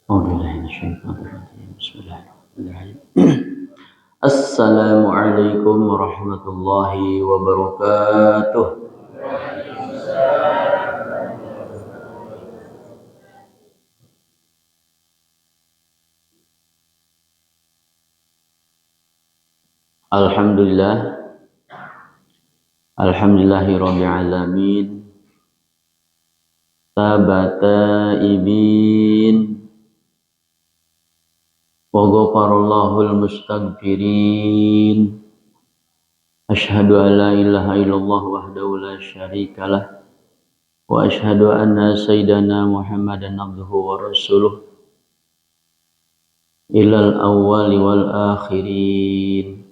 Bismillahirrahmanirrahim. Assalamualaikum warahmatullahi wabarakatuh. Alhamdulillah, alhamdulillahirabbil alamin. Tabata ibin wa ghafarallahul mustaghfirin. Asyhadu an la ilaha illallah wahdahu la syarikalah wa asyhadu anna sayyidana Muhammadan abduhu wa rasuluh ilal awwali wal akhirin.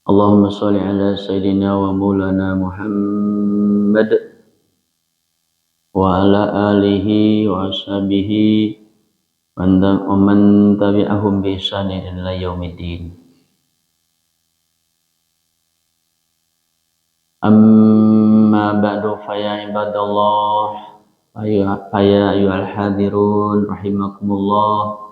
Allahumma sholli ala sayyidina wa maulana Muhammad wa ala alihi wa ashabihi wa man tabi'ahum bi ihsanin ila yaumiddin. Amma ba'du fa ya ibadallah fa ya ayyuhal hadirun rahimakumullah.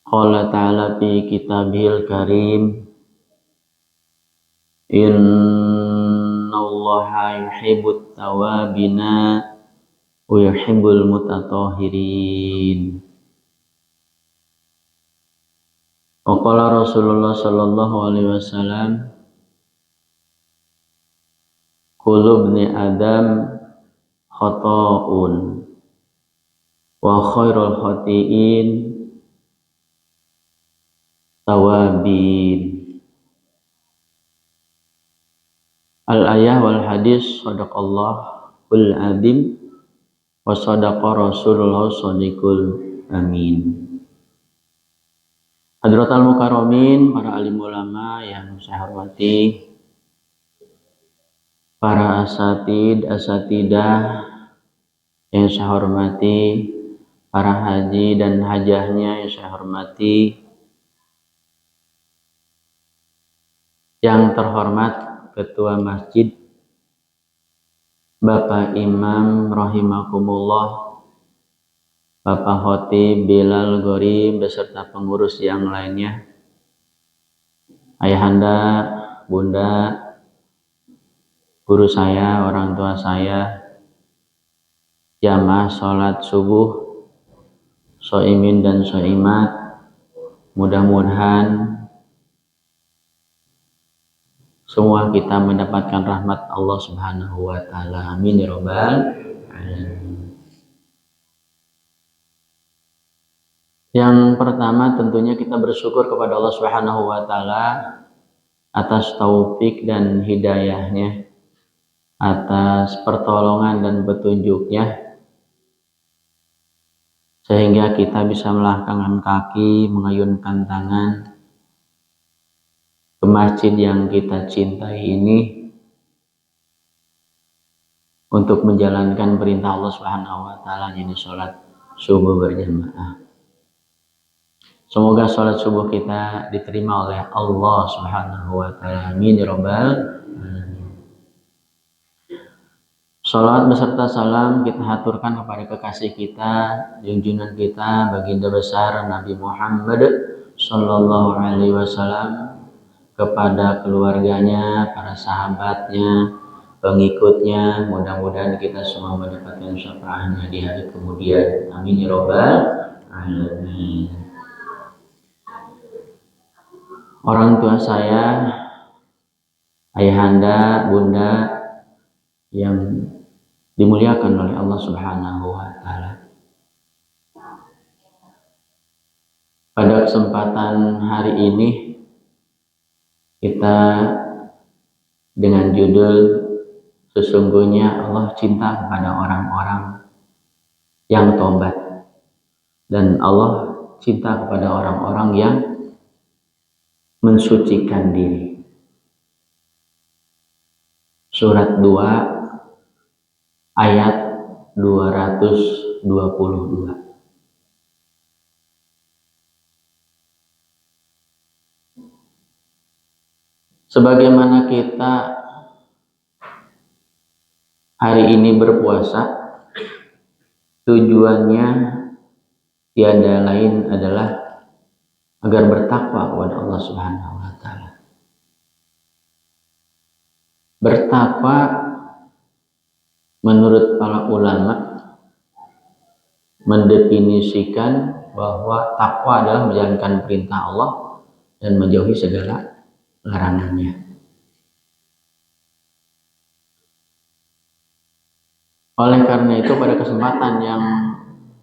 Qala ta'ala fi kitabihil karim, innallaha yuhibbut tawabina wa yuhibbul mutatahhirin. Wa qala Rasulullah sallallahu alaihi wasallam, kullu ibni adam khata'un wa khairul khati'in tawabin. Al-ayah wal hadis sadaqallahul azim wa sadaqa rasulullah shadiqul amin. Hadratal mukarramin, para alim ulama yang saya hormati, para asatidah yang saya hormati, para haji dan hajahnya yang saya hormati, yang terhormat Ketua Masjid Bapak Imam rahimakumullah, Bapak Khotib Bilal Gori beserta pengurus yang lainnya, ayahanda, bunda, guru saya, orang tua saya, jamaah sholat subuh, shoimin dan shoimat, mudah-mudahan semua kita mendapatkan rahmat Allah Subhanahu wa ta'ala. Amin ya rabbal alamin. Yang pertama tentunya kita bersyukur kepada Allah Subhanahu wa ta'ala atas taufik dan hidayahnya, atas pertolongan dan petunjuknya, sehingga kita bisa melangkahkan kaki, mengayunkan tangan ke masjid yang kita cintai ini untuk menjalankan perintah Allah Subhanahu wa ta'ala, yaitu sholat subuh berjamaah. Semoga sholat subuh kita diterima oleh Allah Subhanahu wa ta'ala. Amin ya rabbal alamin. Salat beserta salam kita haturkan kepada kekasih kita, junjungan kita, baginda besar Nabi Muhammad sallallahu alaihi wasallam, kepada keluarganya, para sahabatnya, pengikutnya. Mudah-mudahan kita semua mendapatkan syafaatnya di hari kemudian. Amin ya rabbal alamin. Orang tua saya, ayahanda, bunda yang dimuliakan oleh Allah Subhanahu wa ta'ala, pada kesempatan hari ini kita dengan judul sesungguhnya Allah cinta kepada orang-orang yang tobat, dan Allah cinta kepada orang-orang yang mensucikan diri. Surat 2 ayat 222. Sebagaimana kita hari ini berpuasa, tujuannya tiada lain adalah agar bertakwa kepada Allah Subhanahu wa taala. Bertakwa menurut para ulama mendefinisikan bahwa takwa adalah menjalankan perintah Allah dan menjauhi segala larangannya. Oleh karena itu pada kesempatan yang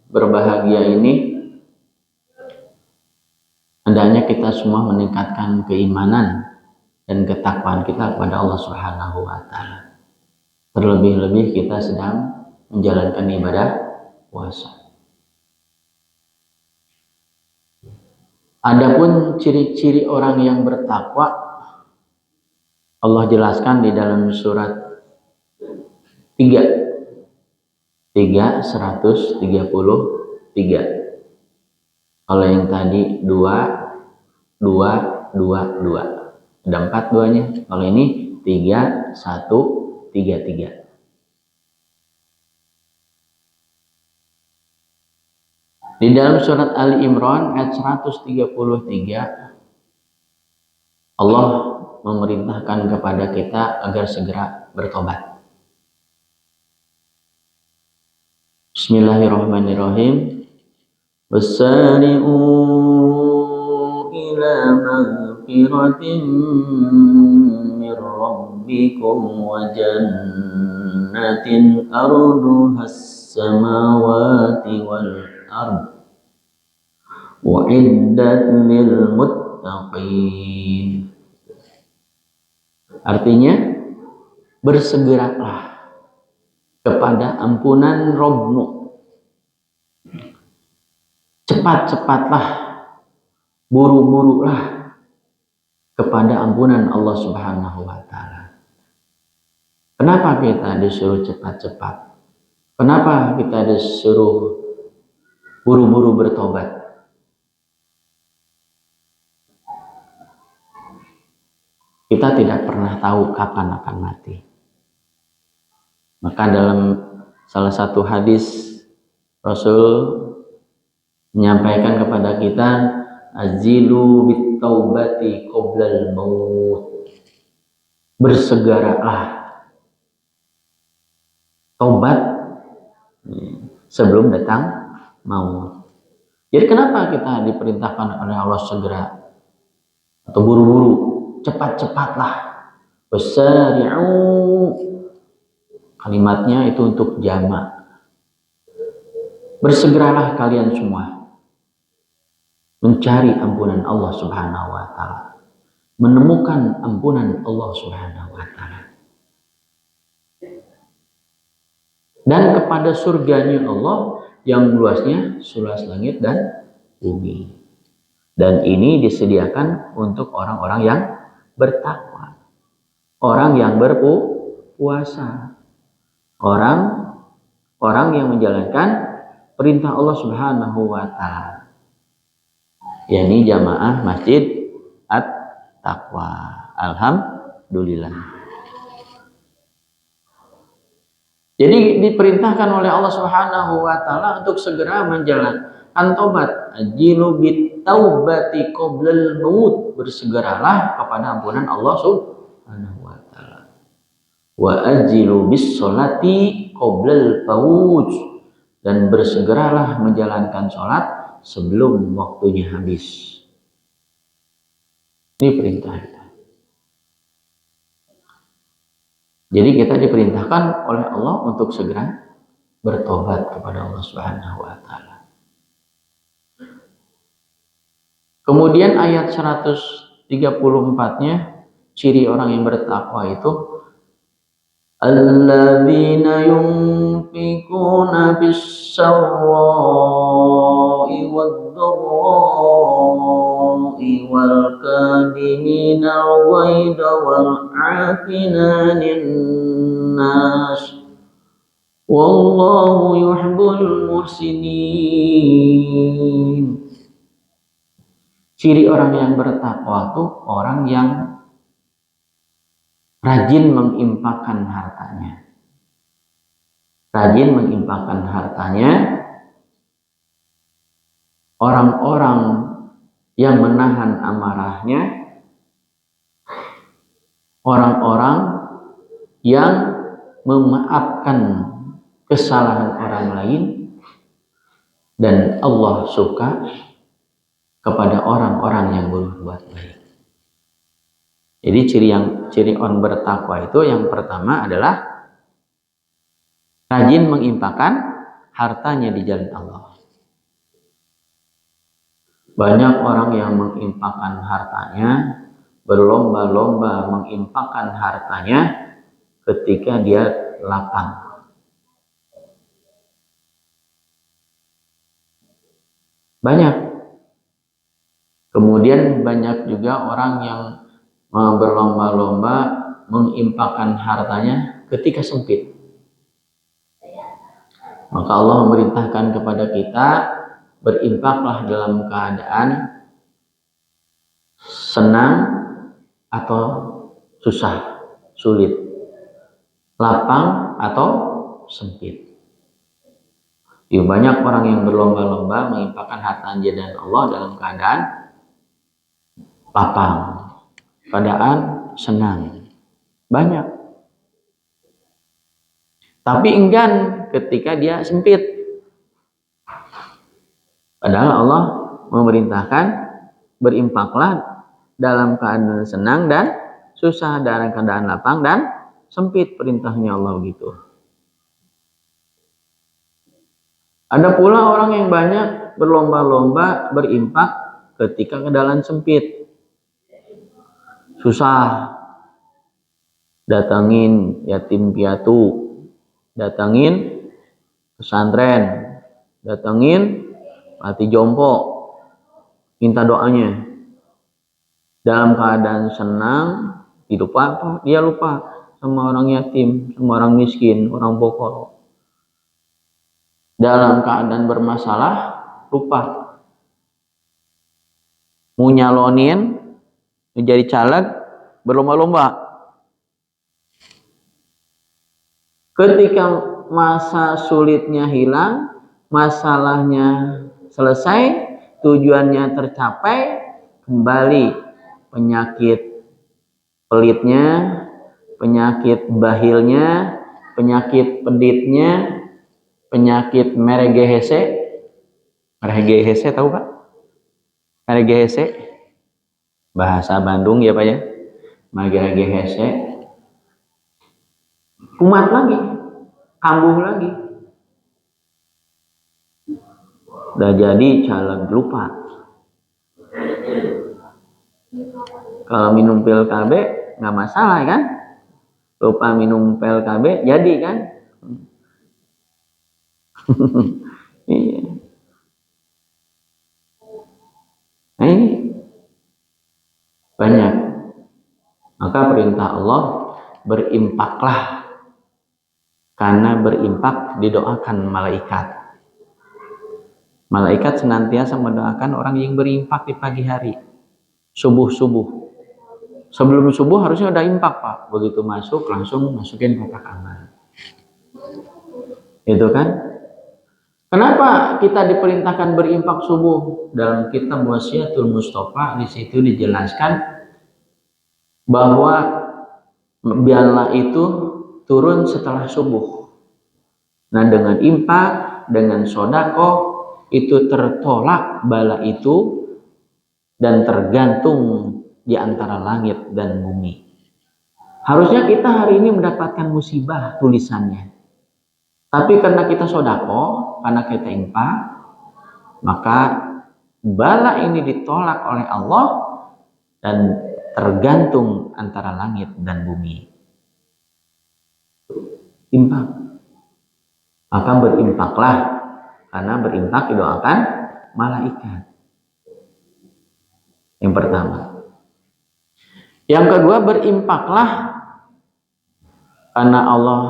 berbahagia ini hendaknya kita semua meningkatkan keimanan dan ketakwaan kita kepada Allah Subhanahu wa taala. Terlebih-lebih kita sedang menjalankan ibadah puasa. Adapun ciri-ciri orang yang bertakwa Allah jelaskan di dalam surat 133. Kalau yang tadi 2. Ada 4 duanya. Kalau ini 3, 1, 3. Di dalam surat Ali Imran ayat 133 Allah memerintahkan kepada kita agar segera bertobat. Bismillahirrahmanirrahim. Wasari'u ila maghfiratin min rabbikum wa jannatin arduhas samawati wal ard wa'iddat lil muttaqin. Artinya, bersegeralah kepada ampunan Rabbmu. Cepat-cepatlah, buru-burulah kepada ampunan Allah Subhanahu wa taala. Kenapa kita disuruh cepat-cepat? Kenapa kita disuruh buru-buru bertobat? Kita tidak pernah tahu kapan akan mati. Maka dalam salah satu hadis Rasul menyampaikan kepada kita, azilu bitaubati qoblal maut. Bersegeralah taubat sebelum datang maut. Jadi kenapa kita diperintahkan oleh Allah segera atau buru-buru, cepat-cepatlah, wasari'u, kalimatnya itu untuk jamak. Bersegeralah kalian semua mencari ampunan Allah Subhanahu wa taala, menemukan ampunan Allah Subhanahu wa taala, dan kepada surganya Allah yang luasnya seluas langit dan bumi. Dan ini disediakan untuk orang-orang yang bertakwa, orang yang berpuasa, orang yang menjalankan perintah Allah Subhanahu wa taala, yakni jamaah Masjid At-Taqwa. Alhamdulillah. Jadi diperintahkan oleh Allah Subhanahu wa taala untuk segera menjalankan taubat. Ajilu bitaubati qoblal maut. Bersegeralah kepada ampunan Allah Subhanahu wa taala. Wa ajilu bis sholati qoblal fawj. Dan bersegeralah menjalankan sholat sebelum waktunya habis. Ini perintah kita. Jadi kita diperintahkan oleh Allah untuk segera bertobat kepada Allah Subhanahu wa taala. Kemudian ayat 134-nya, ciri orang yang bertakwa itu alladzina yunfikuna bis-sarra'i wad-dharra'i wal kadhimina al-ghaidha wal 'afina 'anil nas wallahu yuhibbul muhsinin. Ciri orang yang bertakwa itu orang yang rajin menginfakkan hartanya. rajin menginfakkan hartanya, orang-orang yang menahan amarahnya, orang-orang yang memaafkan kesalahan orang lain, dan Allah suka kepada orang-orang yang berbuat baik. Jadi ciri orang bertakwa itu yang pertama adalah rajin menginfakkan hartanya di jalan Allah. Banyak orang yang menginfakkan hartanya, berlomba-lomba menginfakkan hartanya ketika dia lapang. Banyak. Kemudian banyak juga orang yang berlomba-lomba menginfakkan hartanya ketika sempit. Maka Allah memerintahkan kepada kita, berinfaklah dalam keadaan senang atau susah, sulit, lapang atau sempit. Banyak orang yang berlomba-lomba menginfakkan hartanya dan Allah dalam keadaan lapang, keadaan senang. Banyak. Tapi enggan ketika dia sempit. Padahal Allah memerintahkan berinfaklah dalam keadaan senang dan susah, dalam keadaan lapang dan sempit, perintahnya Allah begitu. Ada pula orang yang banyak berlomba-lomba berinfak ketika keadaan sempit, susah, datangin yatim piatu, datangin pesantren, datangin mati jompo, minta doanya. Dalam keadaan senang, hidup apa? Dia lupa sama orang yatim, sama orang miskin, orang bokor. Dalam keadaan bermasalah, lupa. Mau nyalonin, menjadi caleg, berlomba-lomba. Ketika masa sulitnya hilang, masalahnya selesai, tujuannya tercapai, kembali penyakit pelitnya, penyakit bahilnya, penyakit peditnya, penyakit meregehese. Meregehese tahu Pak? Meregehese bahasa Bandung ya Pak ya. Meregehese kumat lagi, kambuh lagi. Udah jadi caleg lupa. Kalau minum pil KB nggak masalah kan? Lupa minum pil KB jadi kan? Iya. Nah ini banyak. Maka perintah Allah, berinfaklah, karena berinfak didoakan malaikat. Malaikat senantiasa mendoakan orang yang berinfak di pagi hari, subuh-subuh. Sebelum subuh harusnya udah infak Pak. Begitu masuk langsung masukin kotak amal. Itu kan? Kenapa kita diperintahkan berinfak subuh? Dalam kitab Wasiatul Mustafa di situ dijelaskan bahwa bala itu turun setelah subuh. Nah dengan infak, dengan sodako itu tertolak bala itu dan tergantung di antara langit dan bumi. Harusnya kita hari ini mendapatkan musibah tulisannya. Tapi karena kita sodako, karena kita infak, maka bala ini ditolak oleh Allah dan tergantung antara langit dan bumi. Infak. Maka berinfaklah, karena berinfak didoakan malaikat. Yang pertama. Yang kedua, berinfaklah karena Allah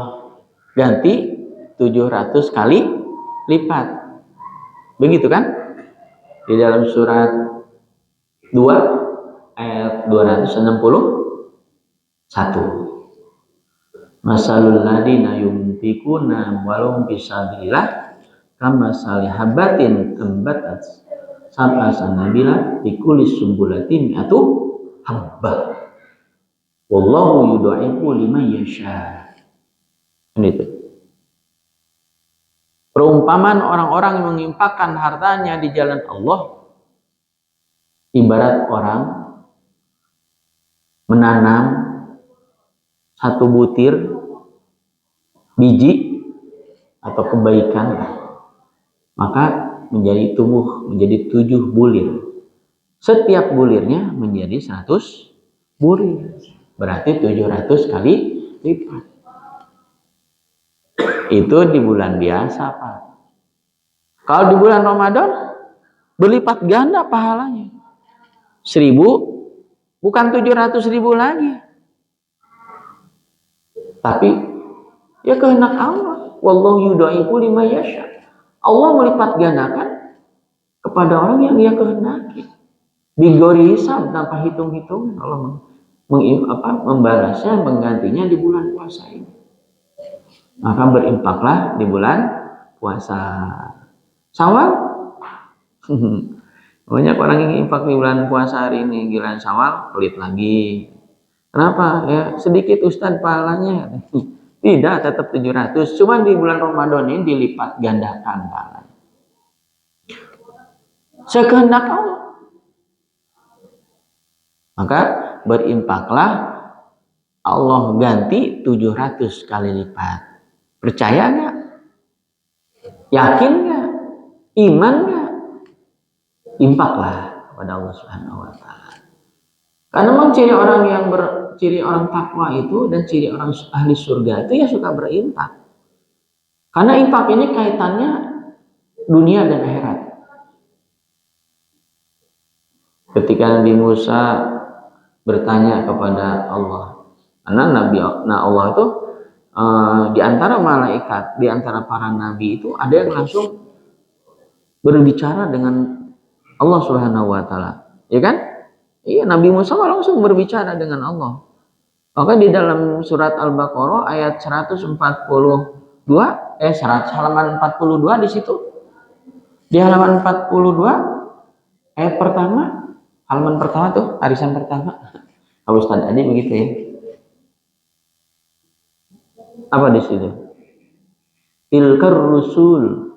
ganti 700 kali lipat. Begitu kan? Di dalam surat 2 ayat 261. Masalul ladina yunfikuna amwalahum fisabilillah kama salihabatin ambatat sab'a sanabila fi kulli sumbulatin mi'atu habbah wallahu yudha'ifu liman yasha. Itu perumpamaan orang-orang yang menginfakkan hartanya di jalan Allah ibarat orang menanam satu butir biji atau kebaikan, maka menjadi tumbuh menjadi 7 bulir. Setiap bulirnya menjadi 100 bulir. Berarti 700 kali lipat. Itu di bulan biasa, Pak. Kalau di bulan Ramadan berlipat ganda pahalanya. 1000 bukan 700.000 lagi. Tapi ya kehendak Allah. Wallahu yudha'ifu liman yasha. Allah melipat gandakan kepada orang yang Dia kehendaki. Bigori hisab tanpa hitung-hitung Allah membalasnya, menggantinya di bulan puasa ini. Maka berinfaklah di bulan puasa. Syawal. Banyak orang yang infak di bulan puasa hari ini, giliran Syawal pelit lagi. Kenapa? Ya sedikit Ustaz pahalanya. Tidak, tetap 700. Cuma di bulan Ramadan ini dilipat gandakan pahalanya. Sekehendak Allah. Maka berinfaklah, Allah ganti 700 kali lipat. Percaya nggak? Yakin nggak? Iman nggak? Infaklah kepada Allah Subhanahu wa Ta'ala. Karena memang ciri orang takwa itu dan ciri orang ahli surga itu ya suka berinfak. Karena infak ini kaitannya dunia dan akhirat. Ketika Nabi Musa bertanya kepada Allah, karena Allah itu di antara malaikat, di antara para nabi itu ada yang langsung berbicara dengan Allah Subhanahu wa Ta'ala, ya kan? Iya, Nabi Musa langsung berbicara dengan Allah. Maka di dalam surat Al-Baqarah ayat 142, halaman 42 di situ. Di halaman 42 ayat pertama, halaman pertama tuh, arisan pertama. Kalau Ustaz Adi begitu ya. Apa di situ? Tilkar rusul.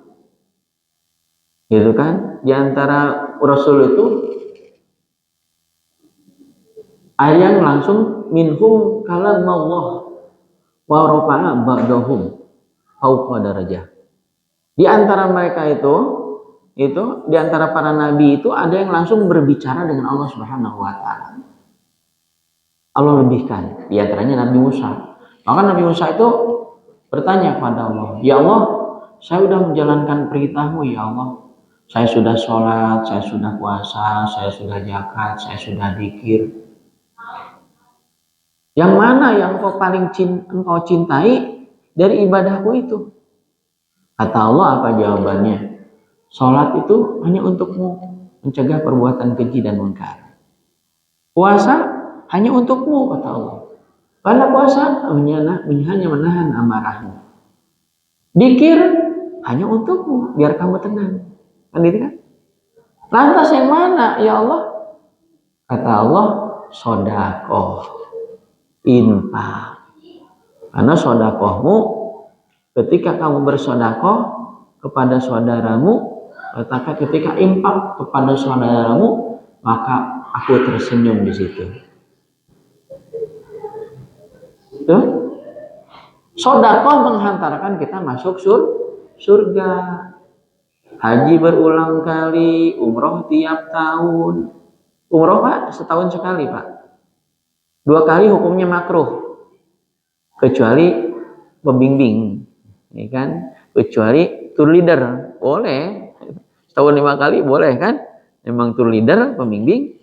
Gitu kan? Di antara rasul itu ada yang langsung minhum kalam Allah wa rafa'a ba'dahum fawqa darajah. Di antara mereka itu di antara para nabi itu ada yang langsung berbicara dengan Allah Subhanahu wa Ta'ala. Allah lebihkan, di antaranya Nabi Musa. Maka Nabi Musa itu bertanya kepada Allah, "Ya Allah, saya sudah menjalankan perintah-Mu ya Allah. Saya sudah sholat, saya sudah puasa, saya sudah zakat, saya sudah zikir. Yang mana yang engkau cintai dari ibadahku itu?" Kata Allah, apa jawabannya? Sholat itu hanya untukmu, mencegah perbuatan keji dan munkar. Puasa hanya untukmu, kata Allah. Karena puasa hanya menahan amarahmu. Zikir hanya untukmu, biar kamu tenang. Kan gitu kan? Lantas yang mana ya Allah? Kata Allah, sodakoh, infak. Karena sodakohmu, ketika kamu bersodakoh kepada saudaramu, ketika infak kepada saudaramu, maka aku tersenyum di situ. Tuh. Sodakoh menghantarkan kita masuk surga. Haji berulang kali, umroh tiap tahun. Umroh Pak, setahun sekali Pak. 2 kali hukumnya makruh. Kecuali pembimbing, ya kan? Kecuali tour leader, boleh. Setahun 5 kali boleh kan? Memang tour leader, pembimbing.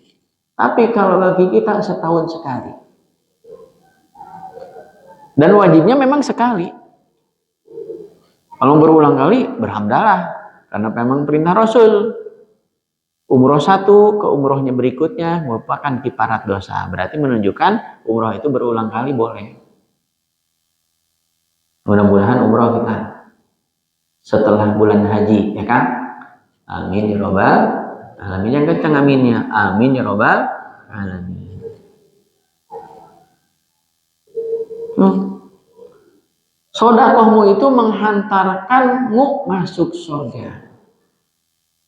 Tapi kalau bagi kita setahun sekali. Dan wajibnya memang sekali. Kalau berulang kali, berhamdalah. Karena memang perintah Rasul. Umroh 1 ke umrohnya berikutnya merupakan kifarat dosa. Berarti menunjukkan umroh itu berulang kali boleh. Mudah-mudahan umroh kita setelah bulan haji, ya kan? Amin ya robbal alamin. Yang kencang aminnya. Amin ya robbal alamin. Sodakohmu itu menghantarkanmu masuk surga.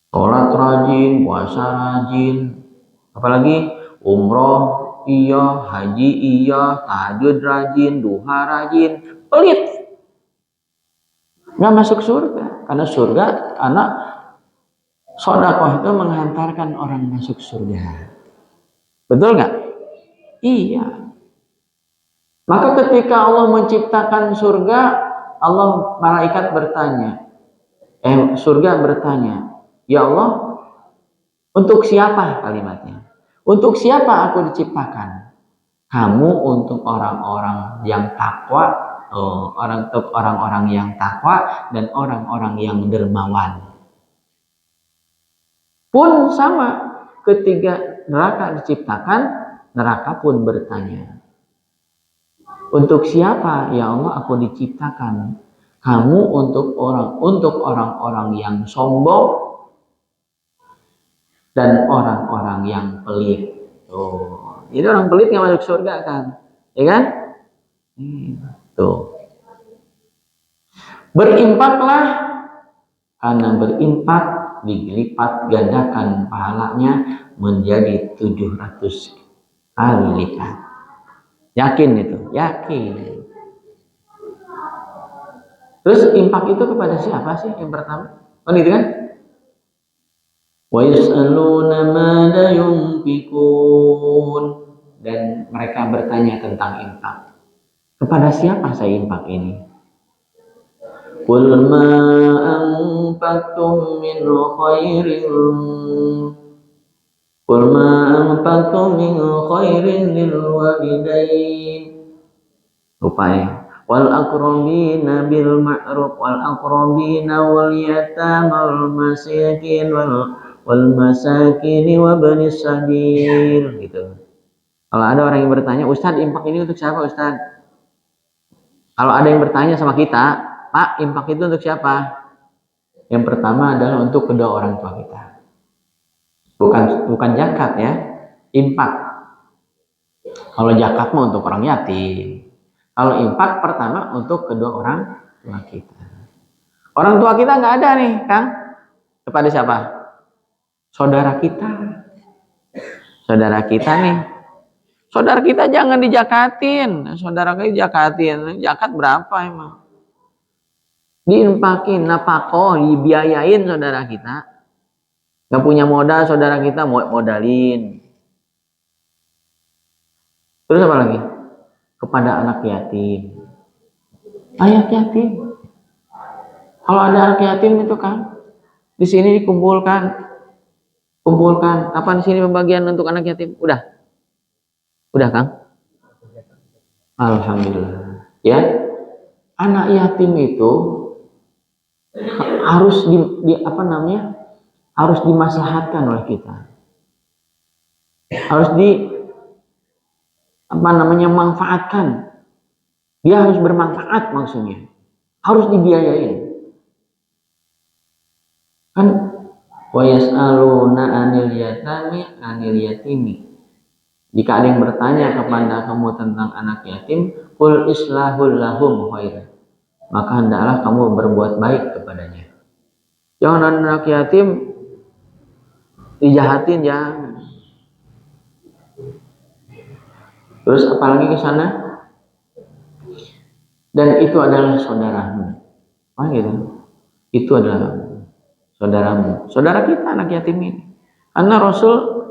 Sholat rajin, puasa rajin, apalagi umroh iya, haji iya, tahajud rajin, duha rajin, pelit. Nggak masuk surga. Karena surga, karena sodakoh itu menghantarkan orang masuk surga. Betul nggak? Iya. Maka ketika Allah menciptakan surga, Allah malaikat bertanya, surga bertanya, ya Allah, untuk siapa kalimatnya? Untuk siapa aku diciptakan? Kamu untuk orang-orang yang takwa, untuk orang-orang yang takwa dan orang-orang yang dermawan. Pun sama, ketika neraka diciptakan, neraka pun bertanya, untuk siapa ya Allah aku diciptakan? Kamu untuk orang-orang yang sombong dan orang-orang yang pelit. Jadi orang pelit nggak masuk surga kan, ya kan? Tuh. Berinfaklah, karena berinfak dilipat gandakan pahalanya menjadi 700 kali lipat. Yakin itu, yakin. Terus infak itu kepada siapa sih yang pertama? Oh itu kan? Wa yas'aluna madza yunfikun, dan mereka bertanya tentang infak. Kepada siapa saya infak ini? Qul ma anfaqtum min khairin Qul ma anfaqtum min khairin lil walidain. Rupanya wal aqrabina bil ma'ruf wal aqrabina wal yatama wal masakin wal masakin wa banis sabil gitu. Kalau ada orang yang bertanya, Ustadz infak ini untuk siapa Ustadz? Kalau ada yang bertanya sama kita, Pak infak itu untuk siapa? Yang pertama adalah untuk kedua orang tua kita. Bukan zakat ya, infak. Kalau zakat mah untuk orang yatim. Kalau infak pertama untuk kedua orang tua kita. Orang tua kita nggak ada nih, Kang. Kepada siapa? Saudara kita. Saudara kita nih. Saudara kita jangan dijakatin. Saudara kita dijakatin. Zakat berapa emang? Diinfakin, napakoh, dibiayain saudara kita. Nggak punya modal, saudara kita modalin. Terus apa lagi? Kepada anak yatim. Anak yatim. Kalau ada anak yatim itu kan, di sini kumpulkan. Kapan di sini pembagian untuk anak yatim? Udah Kang. Alhamdulillah. Ya, anak yatim itu harus harus dimaslahatkan oleh kita. Harus manfaatkan. Dia harus bermanfaat maksudnya. Harus dibiayain. Kan wa yas'aluna 'anil yatimi. Jika ada yang bertanya kepada kamu tentang anak yatim, qul islahul lahum khair. Maka hendaklah kamu berbuat baik kepadanya. Jangan anak yatim dijahatin, jangan. Terus apalagi ke sana? Dan itu adalah saudaramu. Apa gitu? Itu adalah saudaramu. Saudara kita anak yatim ini. Karena Rasul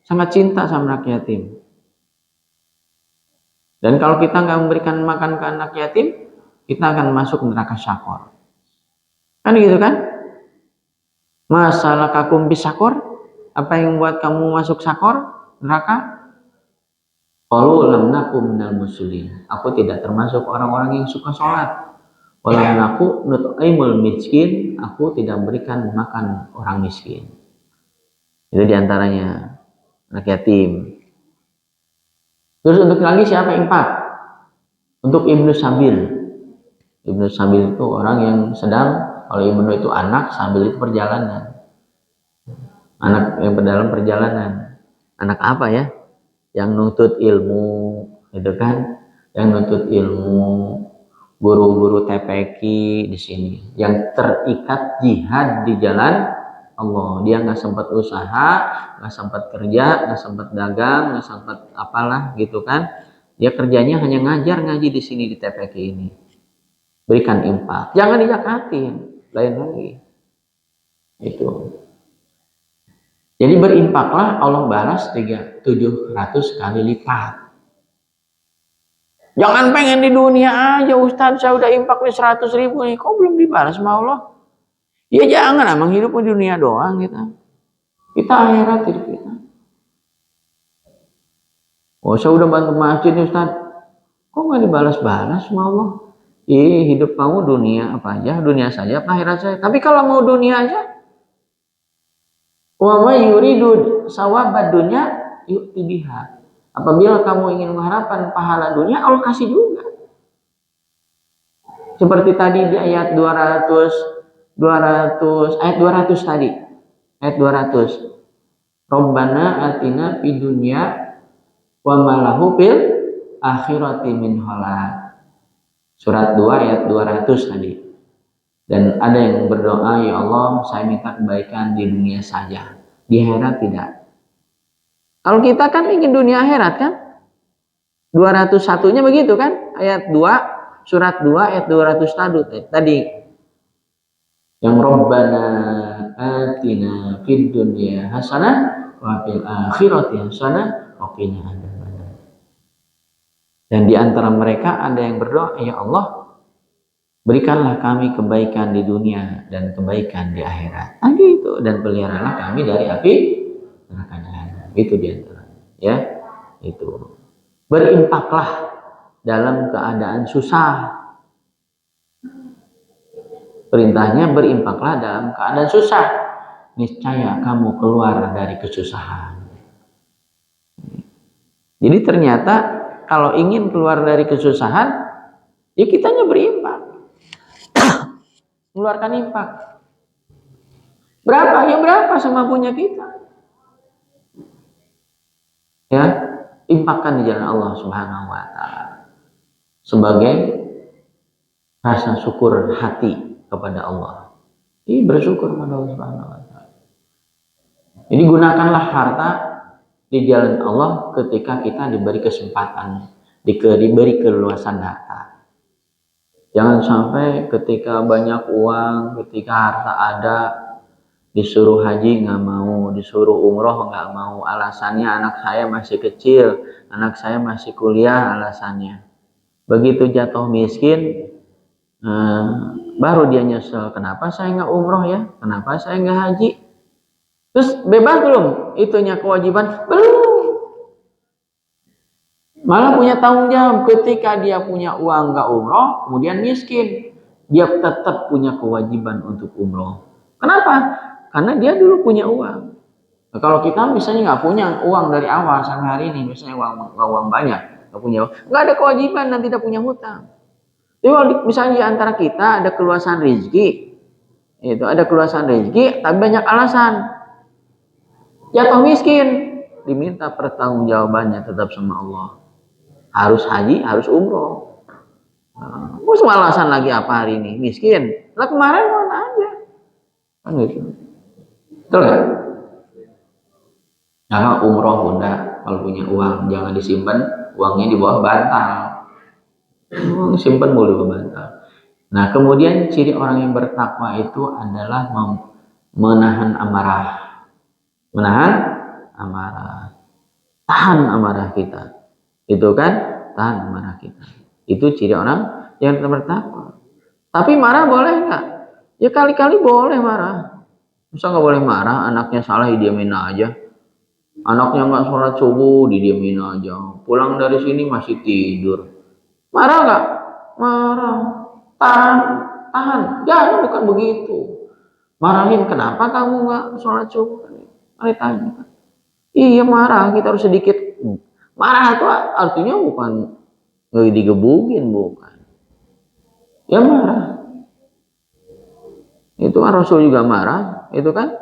sangat cinta sama anak yatim. Dan kalau kita nggak memberikan makan ke anak yatim, kita akan masuk neraka syakor. Kan gitu kan? Masalah kakum bisakor? Apa yang membuat kamu masuk sakor? Neraka? Qalu lam nakum minal muslimin. Aku tidak termasuk orang-orang yang suka sholat. Walam naku nut'imul miskin. Aku tidak memberikan makan orang miskin. Itu diantaranya anak yatim. Terus untuk lagi siapa infak? Untuk ibnu sabil. Ibnu Sabil itu orang yang sedang, kalau ibnu itu anak, Sabil itu perjalanan. Anak yang dalam perjalanan. Anak apa ya? Yang nuntut ilmu, gitu kan? Yang nuntut ilmu, guru-guru TPQ di sini, yang terikat jihad di jalan Allah. Dia nggak sempat usaha, nggak sempat kerja, nggak sempat dagang, nggak sempat apalah gitu kan. Dia kerjanya hanya ngajar ngaji di sini di TPQ ini. Berikan infak, jangan dijakatin, lain lagi. Itu. Jadi berinfaklah, Allah balas 700 kali lipat. Jangan pengen di dunia aja, Ustadz saya udah infak nih 100.000 nih, kok belum dibalas sama Allah? Ya jangan, emang hidup di dunia doang kita. Kita akhirat hidup kita. Oh saya udah bantu masjid nih Ustadz, kok nggak dibalas-balas sama Allah? Hidup kamu dunia apa aja, dunia saja apa akhirat saya? Tapi kalau mau dunia aja, wa may yuridu sawabad dunya yu'ti biha. Apabila kamu ingin mengharapkan pahala dunia, Allah kasih juga. Seperti tadi di ayat 200 ayat 200 tadi. Ayat 200. Rabbana atina fid dunya wa ma lahu fil akhirati min khalaq. Surat 2 ayat 200 tadi. Dan ada yang berdoa, ya Allah, saya minta kebaikan di dunia saja. Di akhirat tidak. Kalau kita kan ingin dunia akhirat kan? 201-nya begitu kan? Ayat 2, surat 2 ayat 200 tadi. Yang Rabbana atina fid dunya hasanah wa fil akhirati hasanah wa qina adzabannar. Dan di antara mereka ada yang berdoa, ya Allah, berikanlah kami kebaikan di dunia dan kebaikan di akhirat. Itu, dan peliharalah kami dari api neraka jahanam. Itu di antara, ya. Itu. Berinfaklah dalam keadaan susah. Perintahnya berinfaklah dalam keadaan susah. Niscaya kamu keluar dari kesusahan. Jadi ternyata kalau ingin keluar dari kesusahan, ya kitanya berinfak. Mengeluarkan infak. Berapa? Ya berapa semampunya kita. Ya, infakkan di jalan Allah Subhanahu wa taala sebagai rasa syukur hati kepada Allah. Ini bersyukur kepada Allah Subhanahu wa taala. Jadi gunakanlah harta di jalan Allah ketika kita diberi kesempatan, diberi keluasan harta. Jangan sampai ketika banyak uang, ketika harta ada, disuruh haji nggak mau, disuruh umroh nggak mau. Alasannya anak saya masih kecil, anak saya masih kuliah alasannya. Begitu jatuh miskin, baru dia nyesel, kenapa saya nggak umroh ya, kenapa saya nggak haji. Terus bebas belum itunya kewajiban? Belum. Malah punya tanggung jawab. Ketika dia punya uang nggak umroh, kemudian miskin, dia tetap punya kewajiban untuk umroh. Kenapa? Karena dia dulu punya uang. Nah, kalau kita misalnya nggak punya uang dari awal sampai hari ini, misalnya uang banyak, nggak punya uang, nggak ada kewajiban dan tidak punya hutang. Jadi misalnya di antara kita ada keluasan rezeki, itu ada keluasan rezeki, tapi banyak alasan, jatuh miskin, diminta pertanggungjawabannya tetap sama Allah. Harus haji, harus umroh. Mau alasan lagi apa hari ini? Miskin. Lah kemarin mana aja? Kan gitu. Betul kan? Nah, umroh bunda, kalau punya uang jangan disimpan, uangnya di bawah bantal. Simpan mulu di bantal. Nah, kemudian ciri orang yang bertakwa itu adalah menahan amarah. Menahan amarah. Tahan amarah kita. Itu kan, tahan amarah kita. Itu ciri orang yang bertakwa. Tapi marah boleh nggak? Ya kali-kali boleh marah. Masa nggak boleh marah? Anaknya salah didiamin aja. Anaknya nggak sholat subuh didiamin aja. Pulang dari sini masih tidur. Marah nggak? Marah. Tahan, tahan. Jangan, bukan begitu. Marahin, kenapa kamu nggak sholat subuh? Mari tanya. Iya marah, kita harus sedikit. Marah itu artinya bukan digebukin, bukan. Ya marah. Itu kan Rasul juga marah, itu kan.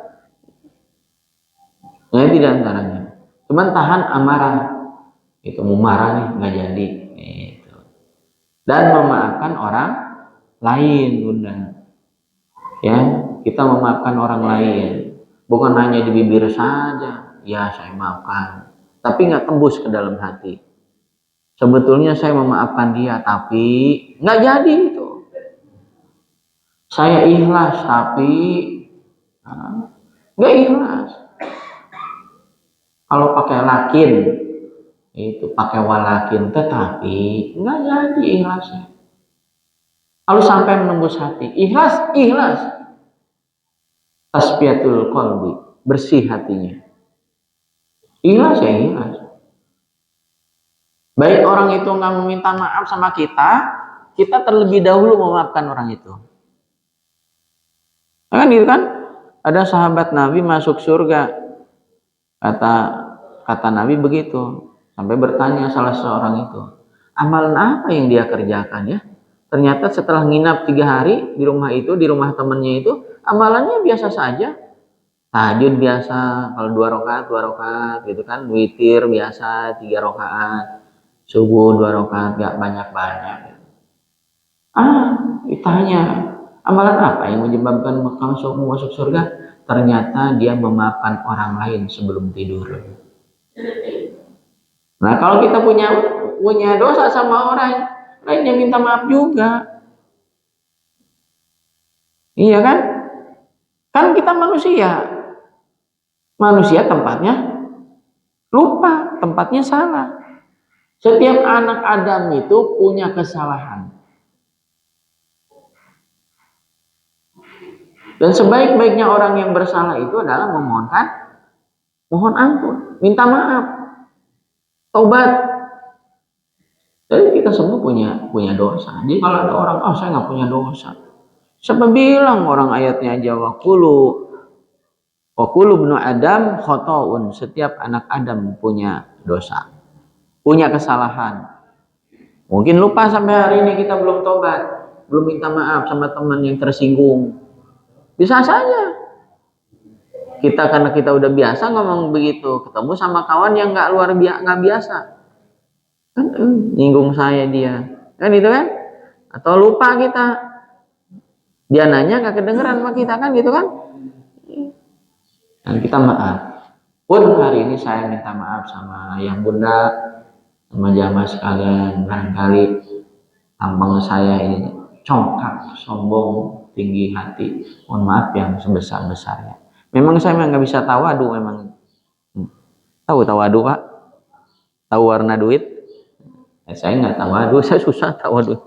Nah, itu diantaranya. Cuman tahan amarah. Itu mau marah nih, nggak jadi. Itu. Dan memaafkan orang lain, Bunda. Ya, kita memaafkan orang lain. Bukan hanya di bibir saja. Ya, saya maafkan. Tapi nggak tembus ke dalam hati. Sebetulnya saya memaafkan dia, tapi nggak jadi itu. Saya ikhlas, tapi nggak ikhlas. Kalau pakai lakin, itu pakai walakin, tetapi nggak jadi ikhlasnya. Kalau sampai menembus hati, ikhlas, ikhlas. Tasfiyatul qalbi, bersih hatinya. Ikhlas ya ikhlas. Baik orang itu nggak meminta maaf sama kita, kita terlebih dahulu memaafkan orang itu. Kan gitu kan? Ada sahabat Nabi masuk surga. Kata Nabi begitu. Sampai bertanya salah seorang itu, amalan apa yang dia kerjakan ya? Ternyata setelah nginap 3 hari di rumah itu, di rumah temannya itu, amalannya biasa saja. Tahajud biasa, kalau 2 rakaat gitu kan. Witir biasa 3 rakaat. Subuh 2 rakaat, gak banyak-banyak. Ditanya, amalan apa yang menyebabkan kamu masuk surga? Ternyata dia memaafkan orang lain sebelum tidur. Nah, kalau kita punya dosa sama orang lainnya minta maaf juga. Iya kan? Kan kita manusia. Manusia tempatnya lupa, tempatnya salah. Setiap anak Adam itu punya kesalahan. Dan sebaik-baiknya orang yang bersalah itu adalah mohon ampun, minta maaf, taubat. Jadi kita semua punya dosa. Jadi kalau ada orang, saya nggak punya dosa. Siapa bilang, orang ayatnya aja wa kullu ibnu Adam khotoun. Setiap anak Adam punya dosa, punya kesalahan. Mungkin lupa sampai hari ini kita belum tobat, belum minta maaf sama teman yang tersinggung. Bisa saja. Karena kita udah biasa ngomong begitu, ketemu sama kawan yang nggak biasa, kan nyinggung saya dia, kan itu kan? Atau lupa kita, dia nanya nggak kedengeran sama kita, kan gitu kan? Dan kita maaf. Pun hari ini saya minta maaf sama yang bunda, sama jamaah sekalian, barangkali tampang saya ini congkak, sombong, tinggi hati, mohon maaf yang sebesar-besarnya. Memang saya nggak bisa tawadu, memang. Tahu tawadu, Pak? Tahu warna duit? Saya nggak tawadu, saya susah tawadu.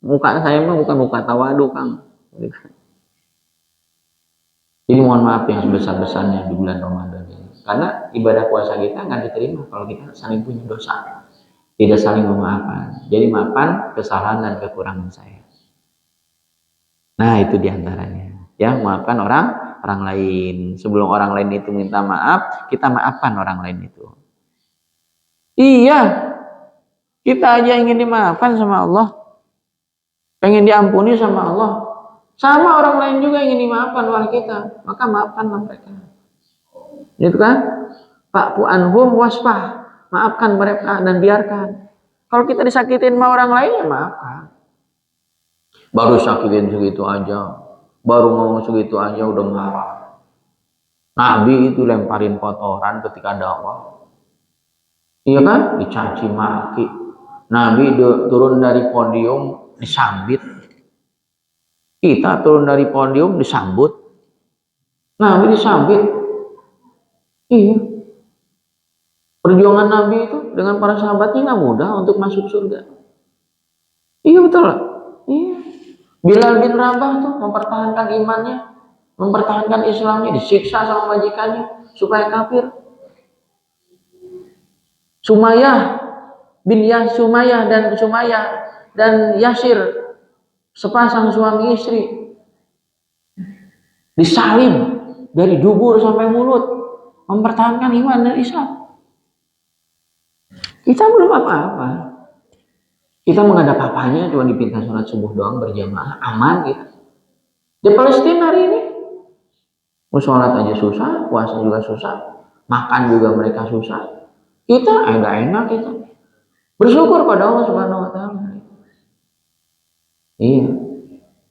Muka saya mah bukan muka tawadu, Kang. Jadi mohon maaf yang sebesar-besarnya di bulan Ramadan ini. Karena ibadah puasa kita nggak diterima kalau kita saling punya dosa, tidak saling memaafkan. Jadi maafkan kesalahan dan kekurangan saya. Nah, itu diantaranya. Ya, maafkan orang lain. Sebelum orang lain itu minta maaf, kita maafkan orang lain itu. Iya, kita aja ingin dimaafkan sama Allah, pengen diampuni sama Allah, sama orang lain juga ingin dimaafkan oleh kita, maka maafkanlah mereka. Gitu kan? Fa'fu anhum wasfah, maafkan mereka dan biarkan. Kalau kita disakitin sama orang lain, ya maafkan. Baru sakitin segitu aja, baru ngomong segitu aja udah marah. Nabi itu lemparin kotoran ketika dakwah, iya kan? Dicaci maki. Nabi turun dari podium disambit. Kita turun dari podium disambut. Nabi disambit. Iya. Perjuangan Nabi itu dengan para sahabatnya nggak mudah untuk masuk surga. Iya betul lah. Iya. Bilal bin Rabah tuh mempertahankan imannya, mempertahankan Islamnya, disiksa sama majikannya supaya kafir. Sumayyah dan Yasir, sepasang suami istri, disalim dari dubur sampai mulut, mempertahankan iman dan Islam. Kita belum apa-apa. Kita menghadap papanya cuma dipinta sholat subuh doang berjamaah, aman gitu. Di Palestina hari ini, mau sholat aja susah, puasa juga susah, makan juga mereka susah. Kita ada enak kita. Bersyukur pada Allah Subhanahu wa taala. Iya.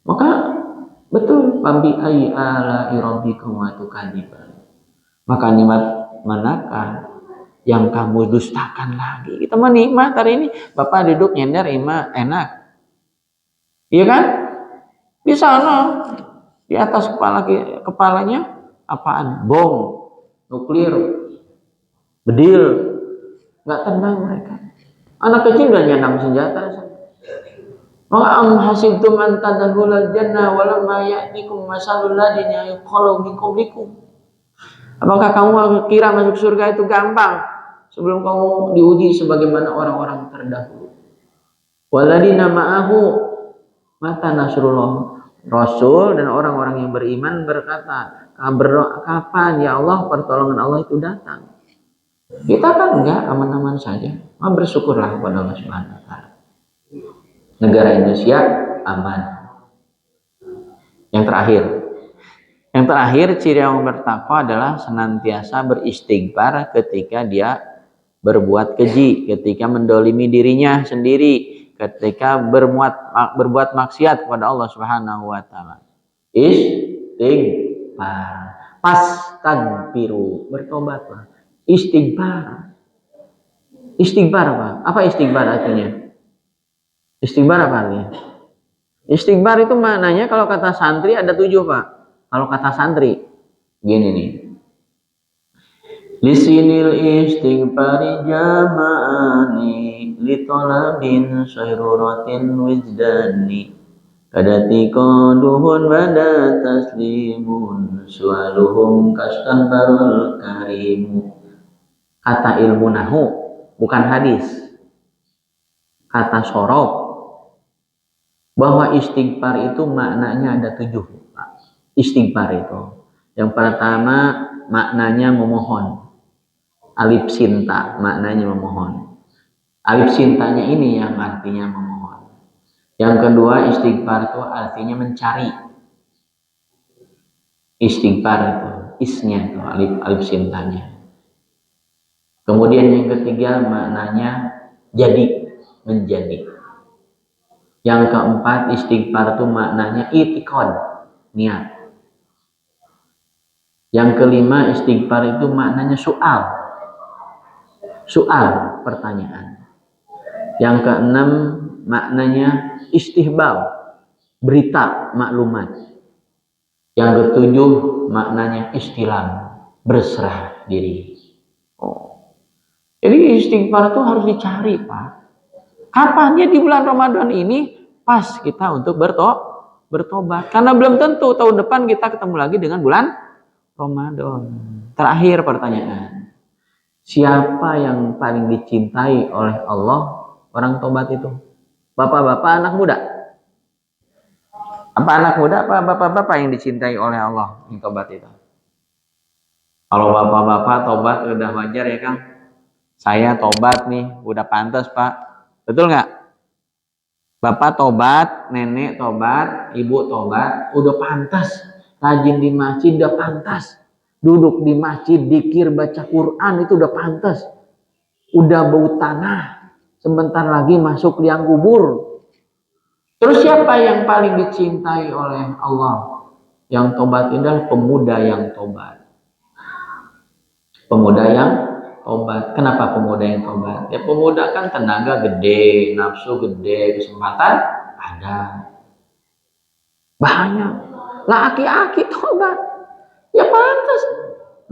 Maka betul, fabi ayyi ala rabbikum wa tukadziban. Maka nikmat manakah yang kamu dustakan lagi? Kita mah nikmat hari ini. Bapak duduk nyender enak. Iya kan? Di sana di atas kepalanya apaan? Bom, nuklir, bedil. Nggak tenang mereka. Anak kecil udah nyandang senjata. Wa am hasibtum an tadkhulul jannah wa lam ya'tikum masalul ladina yaqulu min qablikum. Apakah kamu kira masuk surga itu gampang sebelum kamu diuji sebagaimana orang-orang terdahulu? Waladina ma'ahu mata nasrullah. Rasul dan orang-orang yang beriman berkata, kapan ya Allah pertolongan Allah itu datang? Kita kan enggak, aman-aman saja. Bersyukurlah kepada Allah Subhanahu wa taala. Negara Indonesia aman. Yang terakhir ciri orang bertakwa adalah senantiasa beristighfar ketika dia berbuat keji, ketika mendolimi dirinya sendiri, ketika berbuat maksiat kepada Allah Subhanahu wa taala. Istighfar. Pastagfiru, bertobatlah. Istighfar. Istighfar apa? Apa istighfar artinya? Istighfar apa artinya? Istighfar itu maknanya kalau kata santri ada 7, Pak. Kalau kata santri gini nih. Lisinil istighfari jama'ani litolabin syairuratin wijdani kadati koduhun bada taslimun sualuhum kastahbarul karimu. Kata ilmu nahu, bukan hadis. Kata sorok, bahwa istighfar itu maknanya ada 7. Istighfar itu yang pertama maknanya memohon, alif sinta maknanya memohon. Alif sintanya ini yang artinya memohon. Yang kedua istighfar itu artinya mencari. Istighfar itu isnya itu alif sintanya. Kemudian yang ketiga maknanya jadi, menjadi. Yang keempat istighfar itu maknanya itikad, niat. Yang kelima istighfar itu maknanya soal, pertanyaan. Yang keenam maknanya istihbab, berita, maklumat. Yang ketujuh maknanya istilam, berserah diri. Jadi istighfar itu harus dicari, Pak. Kapannya di bulan Ramadan ini pas kita untuk bertobat. Karena belum tentu tahun depan kita ketemu lagi dengan bulan Ramadan. Terakhir pertanyaan. Siapa yang paling dicintai oleh Allah orang tobat itu? Bapak-bapak, anak muda? Apa anak muda apa bapak-bapak yang dicintai oleh Allah yang tobat itu? Kalau bapak-bapak tobat udah wajar ya Kang. Saya tobat nih, udah pantas Pak. Betul nggak? Bapak tobat, nenek tobat, ibu tobat, udah pantas. Rajin di masjid udah pantas. Duduk di masjid, dzikir, baca Quran itu udah pantas. Udah bau tanah. Sebentar lagi masuk liang kubur. Terus siapa yang paling dicintai oleh Allah? Yang tobat itu adalah pemuda yang tobat. Pemuda yang tobat. Kenapa pemuda yang tobat? Ya pemuda kan tenaga gede, nafsu gede, kesempatan ada. Banyak. Laki-laki tobat. Ya pantas.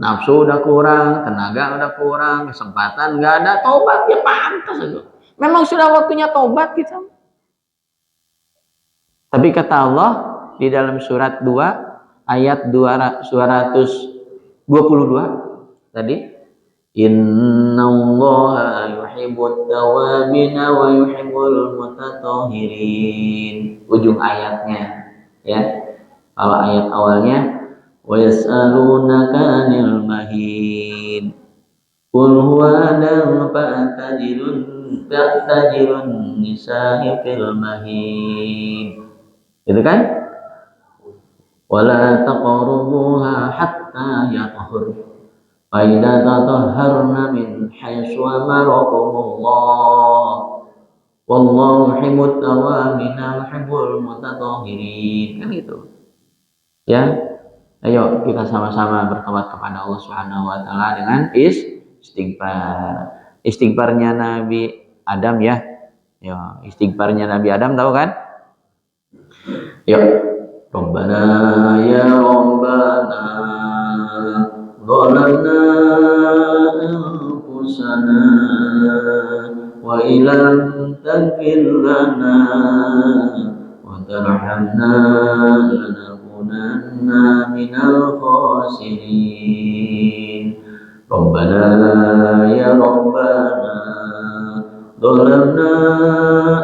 Nafsu udah kurang, tenaga udah kurang, kesempatan nggak ada, tobat ya pantas itu. Memang sudah waktunya tobat kita. Tapi kata Allah di dalam surat 2 ayat 222 tadi, innallaha yuhibbut tawwabina wa yuhibbul mutatahhirin. Ujung ayatnya ya. Kalau ayat awalnya wa yas'alunaka 'anil mahid qul huwa adal fa'tazilun ta'tajilun nisa'i fil mahid. Gitu kan? Wala taqrabuha hatta yatahur. Fa idza tatahharna min haitsu amarakumullah. Wallahu yuhibbut tawwabin wa yuhibbul mutatahhirin. Kan gitu. Ya. Ayo kita sama-sama bertobat kepada Allah Subhanahu wa taala dengan istighfar. Istighfarnya Nabi Adam ya. Ya, istighfarnya Nabi Adam tahu kan? Yuk. Rabbana ya Rabbana zalamna anfusana wa illam taghfir lana wa tarhamna lanakunanna minal khasirin. Rabbana ya Rabbana zalamna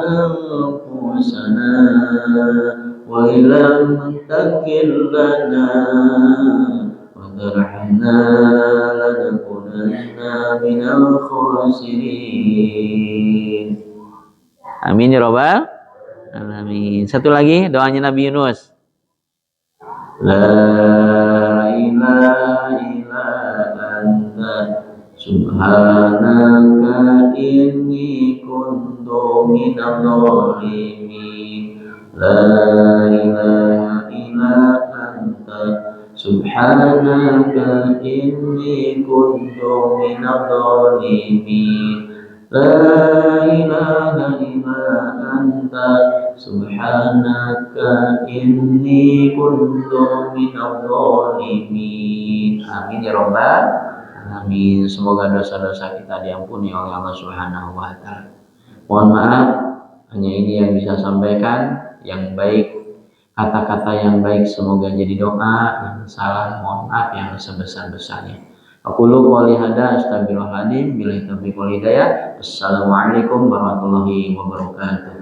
anfusana wa illam taghfir lana wa tarhamna lanakunanna minal khasirin. Amin ya rabbal alamin. Satu lagi doanya Nabi Yunus. La ilaha illa anta subhanaka inni kuntu minadh dhalimin. La ilaha illa anta subhanaka inni kuntu minadh dhalimin. La ilaha illa anta subhanaka inni kuntu minadh dhalimin. Amin ya rabbal alamin. Semoga dosa-dosa kita diampuni oleh Allah Subhanahu wa taala. Mohon maaf, hanya ini yang bisa sampaikan. Yang baik, kata-kata yang baik semoga jadi doa, yang salah mohon maaf yang sebesar-besarnya. Aku lu qouli hada astagfirullahaladzim billahi taufiq wal hidayah. Assalamualaikum warahmatullahi wabarakatuh.